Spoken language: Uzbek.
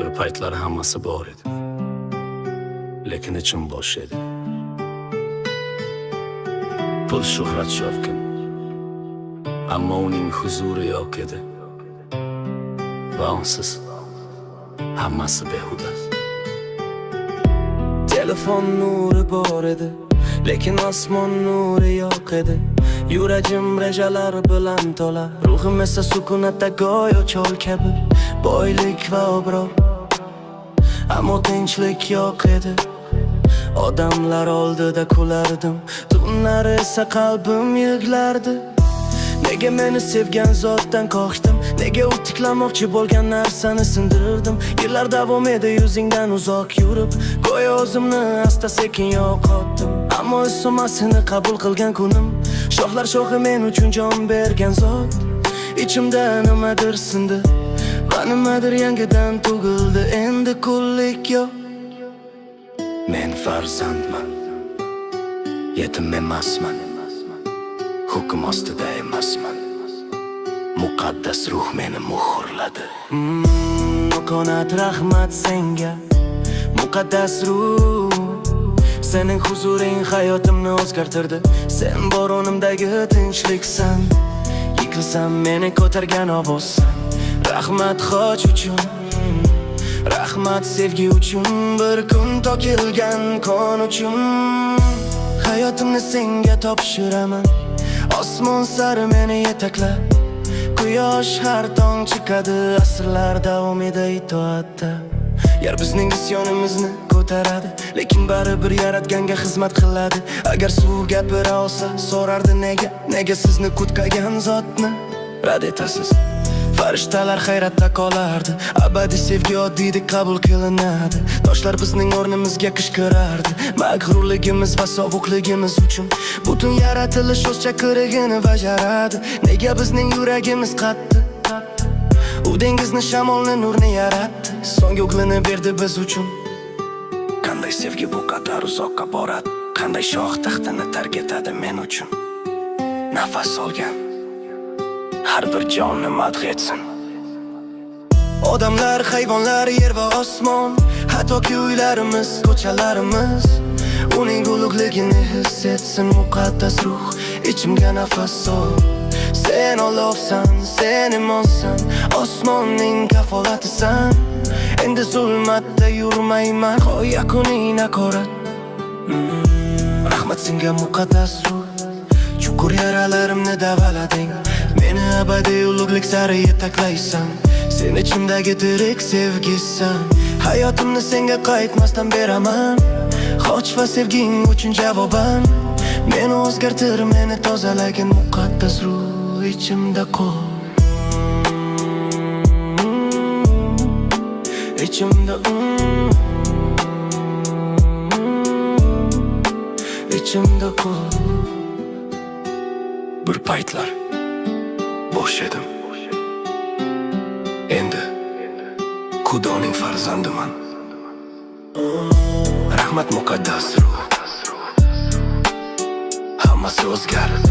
Bir paytlar hammasi bor edi, lekin ichim bo'sh edi. Pul, shuhrat, shovqin, ammo uning huzuri yo'q edi. Va unsiz hammasi behuda. Telefon nuri bor edi, lekin osmon nuri yo'q edi. Yuragim rejalar bilan to'la, ruhim esa sukunatda go'yo chol kabi. Boylik va obro', ammo tinchlik yo'q edi. Odamlar oldida kulardim, tunlar esa qalbim yig'lardi. Nega meni sevgan zotdan qochdim? Nega u tiklamoqchi bo'lgan narsani sindirdim? Yillar davom edi yuzingdan uzoq yurib, go'yo o'zimni asta sekin yo'qotdim. Ammo so'masini qabul qilgan kunim, shohlar shohi men uchun jon bergan zot. Ichimda nimadir sindi va nimadir yangidan tug'ildi. Endi qullik yo'q. Men farzandman, yetim emasman, hukm ostida emasman. Muqaddas ruh meni muhrladi. Qonat rahmat senga, muqaddas ruh. Sening huzuring hayotimni o'zgartirdi. Sen boronimdagi tinchliksan, yiqilsam meni ko'targan ovozsan. Rahmat xoch uchun, rahmat sevgi uchun, bir kun to'kilgan qon uchun. Hayotimni senga topshiraman, osmon sari meni yetaklab. Quyosh har tong chiqadi, asrlar davomida itoatda. Yer bizning isyonimizni ko'taradi, lekin baribir yaratganga xizmat qiladi. Agar suv gapira olsa, so'rardi nega sizni qutqagan zotni rad etasiz? Farishtalar hayratda qolardi, abadiy sevgi oddiydek qabul qilinadi. Toshlar bizning o'rnimizga qichqirardi, mag'rurligimiz va sovuqligimiz uchun. Butun yaratilish o'z chaqirig'ini bajaradi. Nega bizning yuragimiz qattiq? U dengizni, shamolni, nurni yaratdi, so'ng o'g'lini berdi biz uchun. Qanday sevgi bu qadar uzoqqa boradi? Qanday shoh taxtini tark etadi men uchun? Nafas olgan har bir jonni madh etsin. Odamlar, hayvonlar, yer va osmon, hattoki uylarimiz, ko'chalarimiz uning ulug'ligini his etsin. Muqaddas ruh, ichimga nafas sol. Sen olovsan, sen imonsan, osmonning kafolatisan. Endi zulmatda yurmayman, qo'y yakuniy nakorat. Rahmat senga muqaddas ruh, chuqur yaralarimni davalading. Meni abadiy ulug'lik sari yetaklaysan. Sen ichimdagi tirik sevgisan. Hayotimni senga qaytmasdan beraman, xoch va sevging uchun javoban. Meni o'zgartir, meni tozalagin muqaddas ruh, ichimda qol. İçimde İçimde qol. Bir paytlar bo'sh edim, endi Xudoning farzandiman. Rahmat muqaddas ruh, hammasi o'zgardi.